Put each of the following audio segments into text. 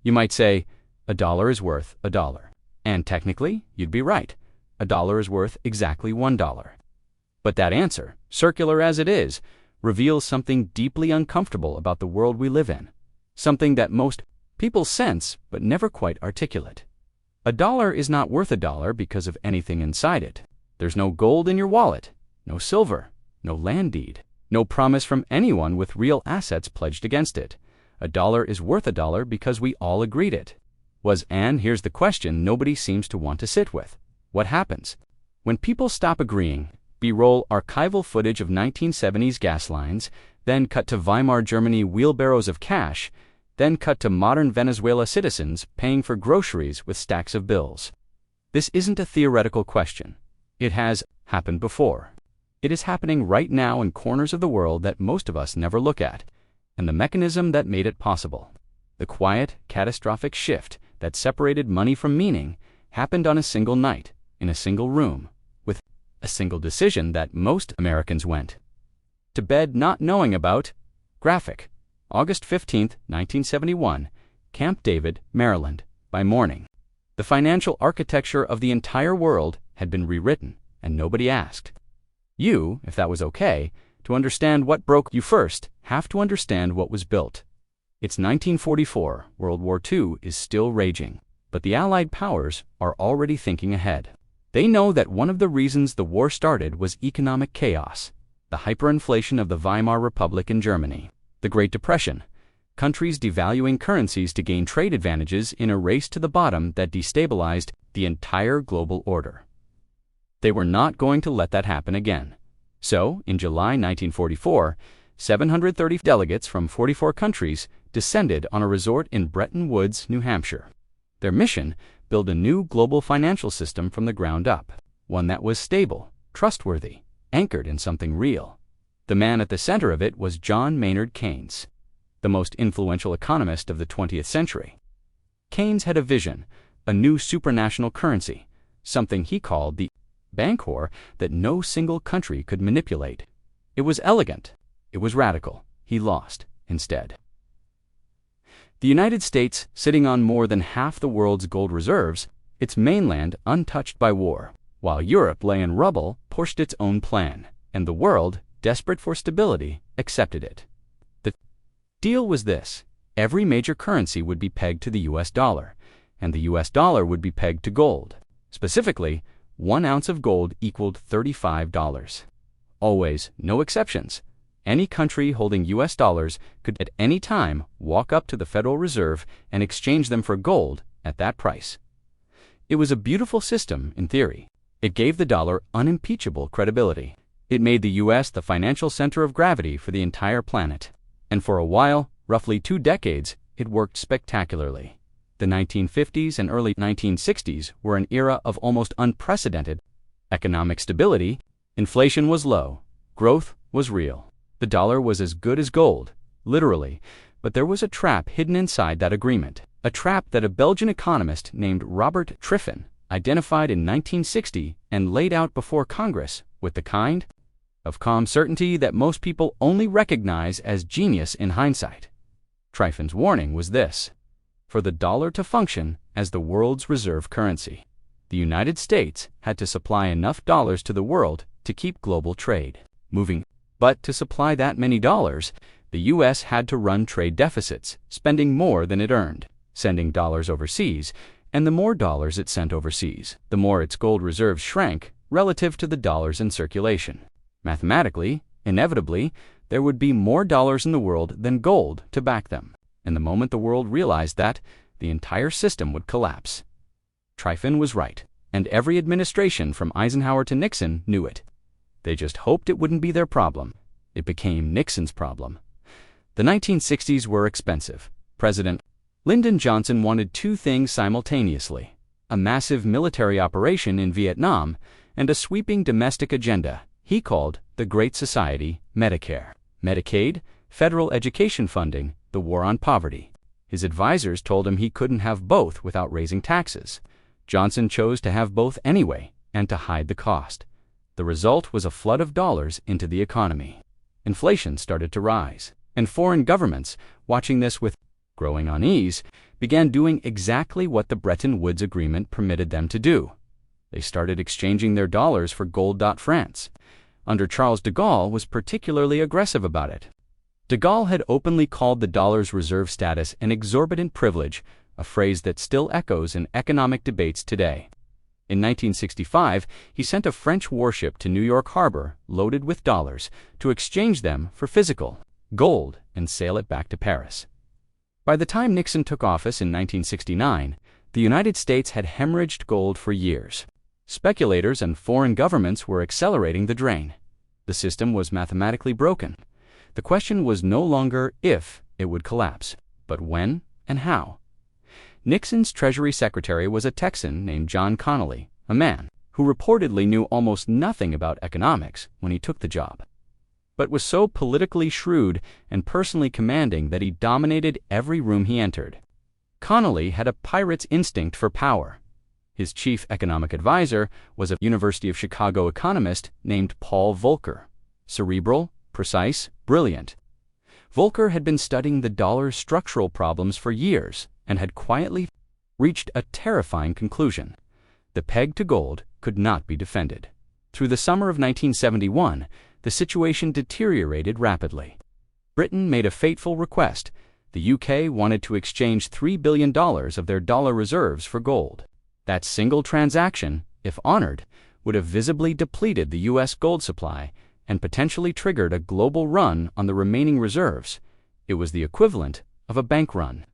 You might say, a dollar is worth a dollar. And technically, you'd be right. A dollar is worth exactly $1. But that answer, circular as it is, reveals something deeply uncomfortable about the world we live in. Something that most people sense but never quite articulate. A dollar is not worth a dollar because of anything inside it. There's no gold in your wallet, no silver, no land deed, no promise from anyone with real assets pledged against it. A dollar is worth a dollar because we all agreed it. And here's the question nobody seems to want to sit with. What happens when people stop agreeing? B-roll archival footage of 1970s gas lines, then cut to Weimar Germany wheelbarrows of cash, then cut to modern Venezuela citizens paying for groceries with stacks of bills. This isn't a theoretical question. It has happened before. It is happening right now in corners of the world that most of us never look at. And the mechanism that made it possible, the quiet, catastrophic shift that separated money from meaning, happened on a single night, in a single room, with a single decision that most Americans went to bed not knowing about. Graphic, August 15, 1971, Camp David, Maryland. By morning, the financial architecture of the entire world had been rewritten, and nobody asked you if that was okay. To understand what broke, you first have to understand what was built. It's 1944, World War II is still raging, but the Allied powers are already thinking ahead. They know that one of the reasons the war started was economic chaos, the hyperinflation of the Weimar Republic in Germany, the Great Depression, countries devaluing currencies to gain trade advantages in a race to the bottom that destabilized the entire global order. They were not going to let that happen again. So, in July 1944, 730 delegates from 44 countries descended on a resort in Bretton Woods, New Hampshire. Their mission: build a new global financial system from the ground up, one that was stable, trustworthy, anchored in something real. The man at the center of it was John Maynard Keynes, the most influential economist of the 20th century. Keynes had a vision, a new supranational currency, something he called the Bancor that no single country could manipulate. It was elegant. It was radical. He lost, instead. The United States, sitting on more than half the world's gold reserves, its mainland untouched by war, while Europe lay in rubble, pushed its own plan, and the world, desperate for stability, accepted it. The deal was this: every major currency would be pegged to the US dollar, and the US dollar would be pegged to gold. Specifically, 1 ounce of gold equaled $35. Always, no exceptions. Any country holding US dollars could at any time walk up to the Federal Reserve and exchange them for gold at that price. It was a beautiful system in theory. It gave the dollar unimpeachable credibility. It made the US the financial center of gravity for the entire planet. And for a while, roughly 2 decades, it worked spectacularly. The 1950s and early 1960s were an era of almost unprecedented economic stability. Inflation was low. Growth was real. The dollar was as good as gold, literally, but there was a trap hidden inside that agreement, a trap that a Belgian economist named Robert Triffin identified in 1960 and laid out before Congress with the kind of calm certainty that most people only recognize as genius in hindsight. Triffin's warning was this: for the dollar to function as the world's reserve currency, the United States had to supply enough dollars to the world to keep global trade moving. But to supply that many dollars, the U.S. had to run trade deficits, spending more than it earned, sending dollars overseas, and the more dollars it sent overseas, the more its gold reserves shrank relative to the dollars in circulation. Mathematically, inevitably, there would be more dollars in the world than gold to back them, and the moment the world realized that, the entire system would collapse. Triffin was right, and every administration from Eisenhower to Nixon knew it. They just hoped it wouldn't be their problem. It became Nixon's problem. The 1960s were expensive. President Lyndon Johnson wanted 2 things simultaneously: a massive military operation in Vietnam and a sweeping domestic agenda he called the Great Society, Medicare, Medicaid, federal education funding, the war on poverty. His advisors told him he couldn't have both without raising taxes. Johnson chose to have both anyway, and to hide the cost. The result was a flood of dollars into the economy. Inflation started to rise, and foreign governments, watching this with growing unease, began doing exactly what the Bretton Woods Agreement permitted them to do. They started exchanging their dollars for gold. France, under Charles de Gaulle, was particularly aggressive about it. De Gaulle had openly called the dollar's reserve status an exorbitant privilege, a phrase that still echoes in economic debates today. In 1965, he sent a French warship to New York Harbor loaded with dollars to exchange them for physical gold and sail it back to Paris. By the time Nixon took office in 1969, the United States had hemorrhaged gold for years. Speculators and foreign governments were accelerating the drain. The system was mathematically broken. The question was no longer if it would collapse, but when and how. Nixon's Treasury Secretary was a Texan named John Connally, a man who reportedly knew almost nothing about economics when he took the job, but was so politically shrewd and personally commanding that he dominated every room he entered. Connally had a pirate's instinct for power. His chief economic advisor was a University of Chicago economist named Paul Volcker. Cerebral, precise, brilliant. Volcker had been studying the dollar's structural problems for years and had quietly reached a terrifying conclusion. The peg to gold could not be defended. Through the summer of 1971, the situation deteriorated rapidly. Britain made a fateful request. The UK wanted to exchange $3 billion of their dollar reserves for gold. That single transaction, if honored, would have visibly depleted the U.S. gold supply and potentially triggered a global run on the remaining reserves. It was the equivalent of a bank run.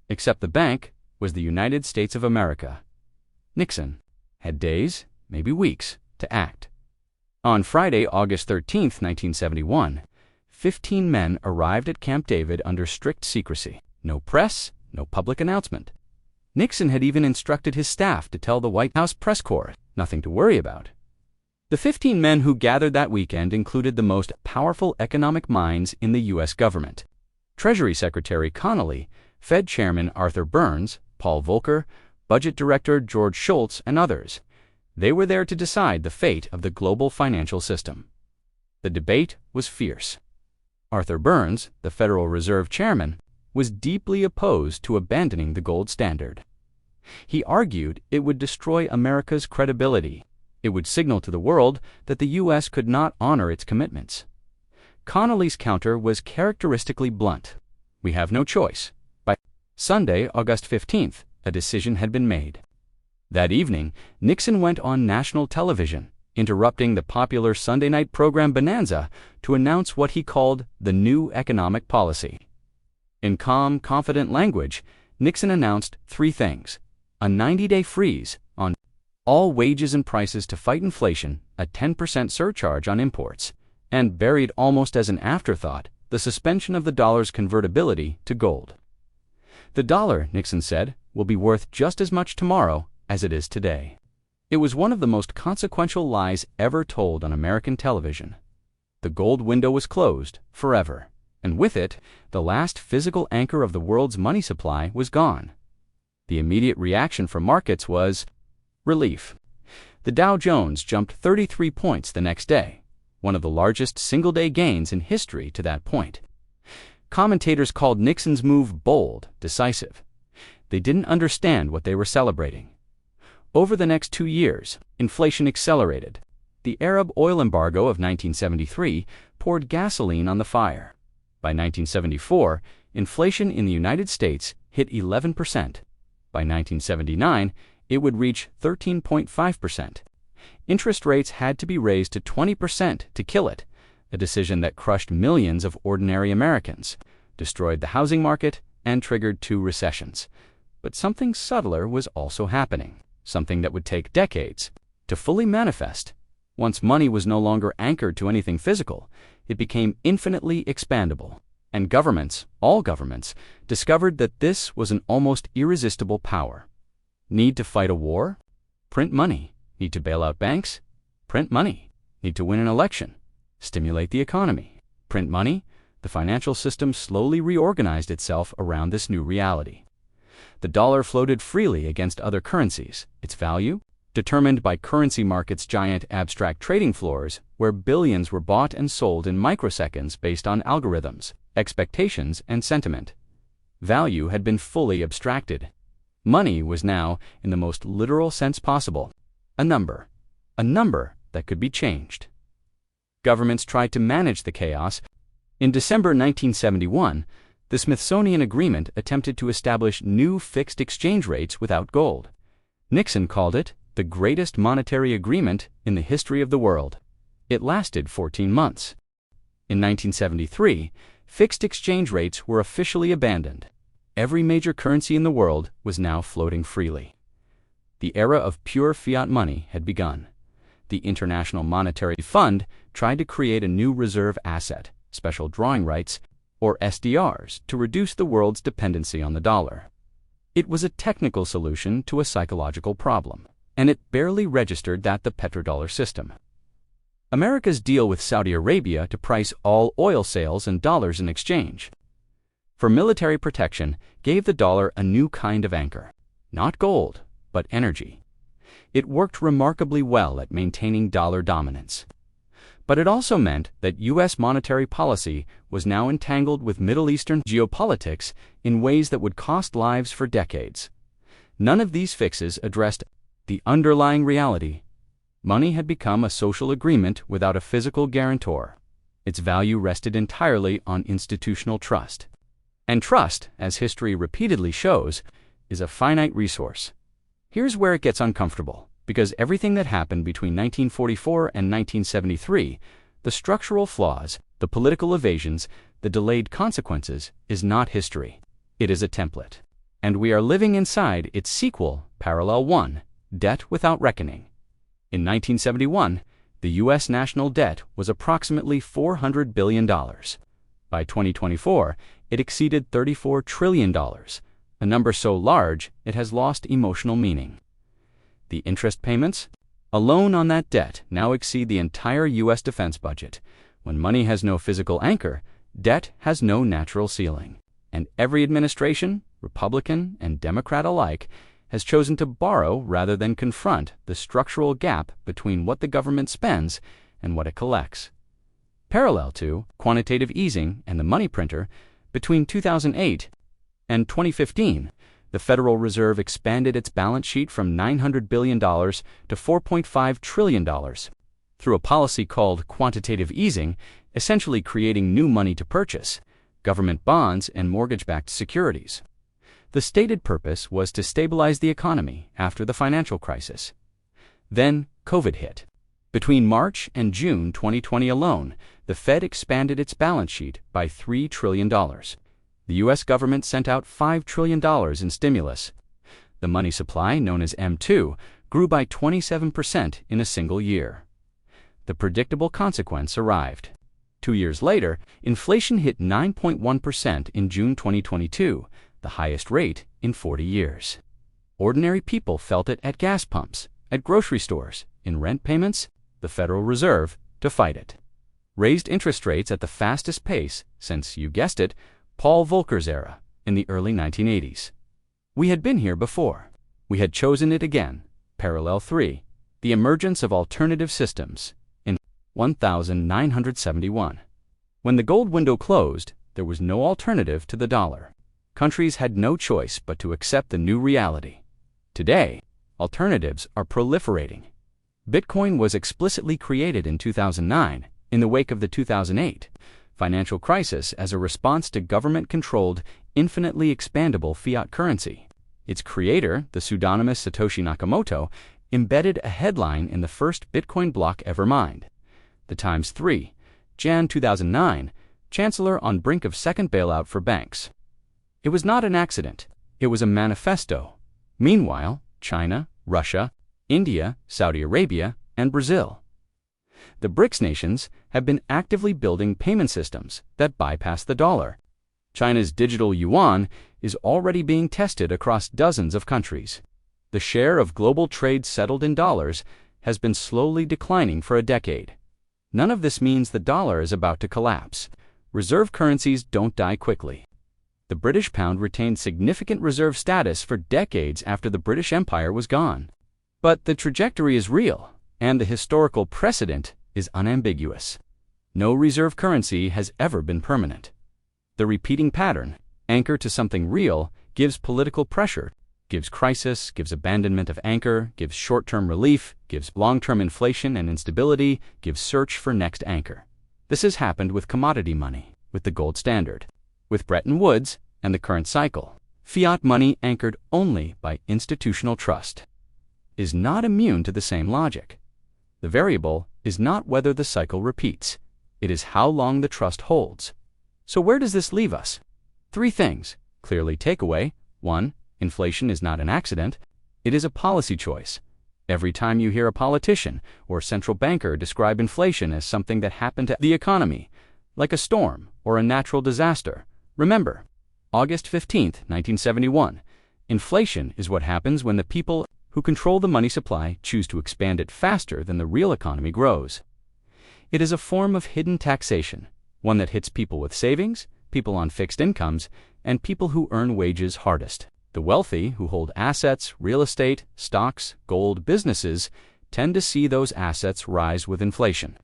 Except the bank was the United States of America. Nixon had days, maybe weeks, to act. On Friday, August 13, 1971, 15 men arrived at Camp David under strict secrecy. No press, no public announcement. Nixon had even instructed his staff to tell the White House press corps nothing to worry about. The 15 men who gathered that weekend included the most powerful economic minds in the U.S. government. Treasury Secretary Connally, Fed Chairman Arthur Burns, Paul Volcker, Budget Director George Shultz, and others. They were there to decide the fate of the global financial system. The debate was fierce. Arthur Burns, the Federal Reserve Chairman, was deeply opposed to abandoning the gold standard. He argued it would destroy America's credibility. It would signal to the world that the U.S. could not honor its commitments. Connally's counter was characteristically blunt. We have no choice. By Sunday, August 15th, a decision had been made. That evening, Nixon went on national television, interrupting the popular Sunday night program Bonanza to announce what he called the new economic policy. In calm, confident language, Nixon announced three things: a 90-day freeze on all wages and prices to fight inflation, a 10% surcharge on imports, and buried almost as an afterthought, the suspension of the dollar's convertibility to gold. The dollar, Nixon said, will be worth just as much tomorrow as it is today. It was one of the most consequential lies ever told on American television. The gold window was closed forever, and with it, the last physical anchor of the world's money supply was gone. The immediate reaction from markets was relief. The Dow Jones jumped 33 points the next day, one of the largest single-day gains in history to that point. Commentators called Nixon's move bold, decisive. They didn't understand what they were celebrating. Over the next 2 years, inflation accelerated. The Arab oil embargo of 1973 poured gasoline on the fire. By 1974, inflation in the United States hit 11%. By 1979, it would reach 13.5%. Interest rates had to be raised to 20% to kill it, a decision that crushed millions of ordinary Americans, destroyed the housing market, and triggered 2 recessions. But something subtler was also happening, something that would take decades to fully manifest. Once money was no longer anchored to anything physical, it became infinitely expandable, and governments, all governments, discovered that this was an almost irresistible power. Need to fight a war? Print money. Need to bail out banks? Print money. Need to win an election? Stimulate the economy. Print money? The financial system slowly reorganized itself around this new reality. The dollar floated freely against other currencies, its value determined by currency markets' giant abstract trading floors where billions were bought and sold in microseconds based on algorithms, expectations, and sentiment. Value had been fully abstracted. Money was now, in the most literal sense possible, a number that could be changed. Governments tried to manage the chaos. In December 1971, the Smithsonian Agreement attempted to establish new fixed exchange rates without gold. Nixon called it the greatest monetary agreement in the history of the world. It lasted 14 months. In 1973, fixed exchange rates were officially abandoned. Every major currency in the world was now floating freely. The era of pure fiat money had begun. The International Monetary Fund tried to create a new reserve asset, special drawing rights, or SDRs, to reduce the world's dependency on the dollar. It was a technical solution to a psychological problem, and it barely registered that the petrodollar system. America's deal with Saudi Arabia to price all oil sales in dollars in exchange for military protection gave the dollar a new kind of anchor, not gold, but energy. It worked remarkably well at maintaining dollar dominance. But it also meant that U.S. monetary policy was now entangled with Middle Eastern geopolitics in ways that would cost lives for decades. None of these fixes addressed the underlying reality. Money had become a social agreement without a physical guarantor. Its value rested entirely on institutional trust. And trust, as history repeatedly shows, is a finite resource. Here's where it gets uncomfortable, because everything that happened between 1944 and 1973, the structural flaws, the political evasions, the delayed consequences, is not history. It is a template. And we are living inside its sequel, Parallel 1, Debt Without Reckoning. In 1971, the U.S. national debt was approximately $400 billion. By 2024, it exceeded $34 trillion, a number so large it has lost emotional meaning. The interest payments alone on that debt now exceed the entire U.S. defense budget. When money has no physical anchor, debt has no natural ceiling. And every administration, Republican and Democrat alike, has chosen to borrow rather than confront the structural gap between what the government spends and what it collects. Parallel to quantitative easing and the money printer, between 2008 and 2015, the Federal Reserve expanded its balance sheet from $900 billion to $4.5 trillion through a policy called quantitative easing, essentially creating new money to purchase, government bonds and mortgage-backed securities. The stated purpose was to stabilize the economy after the financial crisis. Then COVID hit. Between March and June 2020 alone, the Fed expanded its balance sheet by $3 trillion. The U.S. government sent out $5 trillion in stimulus. The money supply, known as M2, grew by 27% in a single year. The predictable consequence arrived. 2 years later, inflation hit 9.1% in June 2022, the highest rate in 40 years. Ordinary people felt it at gas pumps, at grocery stores, in rent payments. The Federal Reserve, to fight it, raised interest rates at the fastest pace since, you guessed it, Paul Volcker's era in the early 1980s. We had been here before. We had chosen it again. Parallel 3, the emergence of alternative systems, in 1971. When the gold window closed, there was no alternative to the dollar. Countries had no choice but to accept the new reality. Today, alternatives are proliferating. Bitcoin was explicitly created in 2009, in the wake of the 2008 financial crisis, as a response to government-controlled, infinitely expandable fiat currency. Its creator, the pseudonymous Satoshi Nakamoto, embedded a headline in the first Bitcoin block ever mined. The Times 3, Jan 2009, Chancellor on brink of second bailout for banks. It was not an accident. It was a manifesto. Meanwhile, China, Russia, India, Saudi Arabia, and Brazil, the BRICS nations, have been actively building payment systems that bypass the dollar. China's digital yuan is already being tested across dozens of countries. The share of global trade settled in dollars has been slowly declining for a decade. None of this means the dollar is about to collapse. Reserve currencies don't die quickly. The British pound retained significant reserve status for decades after the British Empire was gone. But the trajectory is real, and the historical precedent is unambiguous. No reserve currency has ever been permanent. The repeating pattern, Anchor to something real gives political pressure, gives crisis, gives abandonment of anchor, gives short-term relief, gives long-term inflation and instability, gives search for next anchor. This has happened with commodity money, with the gold standard, with Bretton Woods, and the current cycle. Fiat money anchored only by institutional trust is not immune to the same logic. The variable is not whether the cycle repeats. It is how long the trust holds. So where does this leave us? 3 things. Clearly takeaway. 1. Inflation is not an accident. It is a policy choice. Every time you hear a politician or central banker describe inflation as something that happened to the economy, like a storm or a natural disaster, remember, August 15, 1971, inflation is what happens when the people who control the money supply choose to expand it faster than the real economy grows. It is a form of hidden taxation, one that hits people with savings, people on fixed incomes, and people who earn wages hardest. The wealthy, who hold assets, real estate, stocks, gold, businesses, tend to see those assets rise with inflation.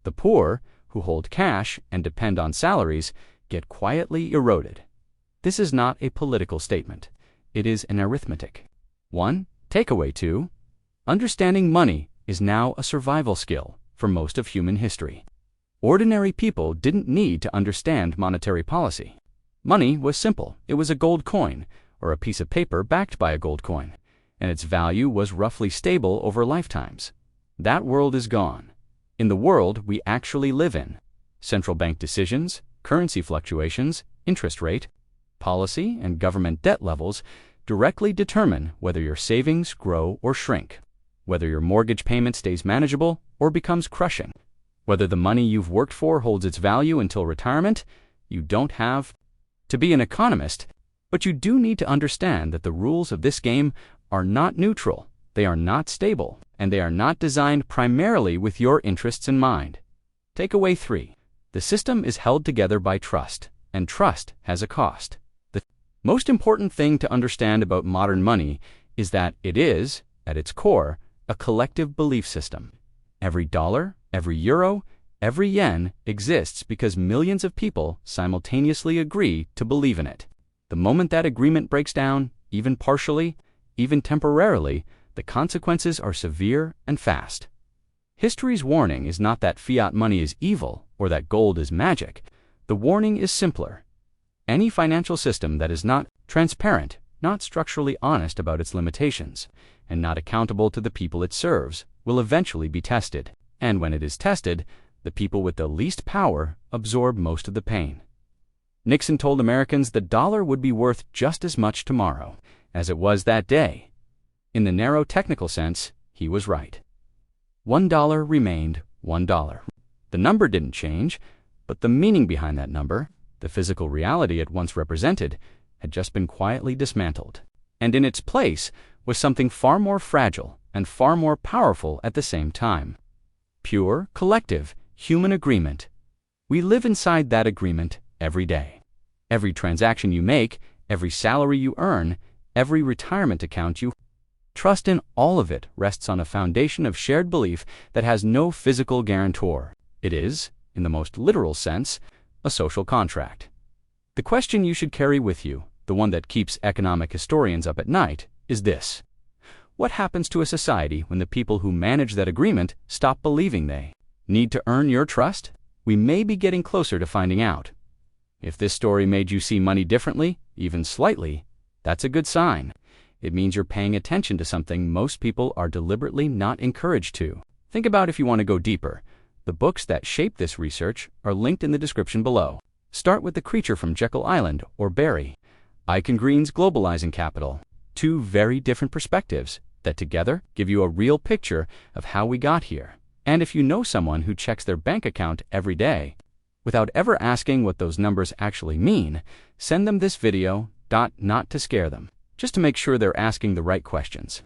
The poor, who hold cash and depend on salaries, get quietly eroded. This is not a political statement. It is an arithmetic. 1. Takeaway 2. Understanding money is now a survival skill for most of human history. Ordinary people didn't need to understand monetary policy. Money was simple. It was a gold coin, or a piece of paper backed by a gold coin, and its value was roughly stable over lifetimes. That world is gone. In the world we actually live in, central bank decisions, currency fluctuations, interest rate, policy, and government debt levels directly determine whether your savings grow or shrink, whether your mortgage payment stays manageable or becomes crushing, whether the money you've worked for holds its value until retirement. You don't have to be an economist, but you do need to understand that the rules of this game are not neutral, they are not stable, and they are not designed primarily with your interests in mind. Takeaway 3. The system is held together by trust, and trust has a cost. The most important thing to understand about modern money is that it is, at its core, a collective belief system. Every dollar, every euro, every yen exists because millions of people simultaneously agree to believe in it. The moment that agreement breaks down, even partially, even temporarily, the consequences are severe and fast. History's warning is not that fiat money is evil or that gold is magic. The warning is simpler. Any financial system that is not transparent, not structurally honest about its limitations, and not accountable to the people it serves, will eventually be tested. And when it is tested, the people with the least power absorb most of the pain. Nixon told Americans the dollar would be worth just as much tomorrow as it was that day. In the narrow technical sense, he was right. $1 remained $1. The number didn't change, but the meaning behind that number, the physical reality it once represented, had just been quietly dismantled. And in its place was something far more fragile and far more powerful at the same time. Pure, collective, human agreement. We live inside that agreement every day. Every transaction you make, every salary you earn, every retirement account you trust in, all of it rests on a foundation of shared belief that has no physical guarantor. It is, in the most literal sense, a social contract. The question you should carry with you, the one that keeps economic historians up at night, is this: what happens to a society when the people who manage that agreement stop believing they need to earn your trust? We may be getting closer to finding out. If this story made you see money differently, even slightly, that's a good sign. It means you're paying attention to something most people are deliberately not encouraged to. Think about if you want to go deeper. The books that shape this research are linked in the description below. Start with The Creature from Jekyll Island or Barry, Icahn Green's Globalizing Capital. 2 very different perspectives that together give you a real picture of how we got here. And if you know someone who checks their bank account every day without ever asking what those numbers actually mean, send them this video, not to scare them, just to make sure they're asking the right questions.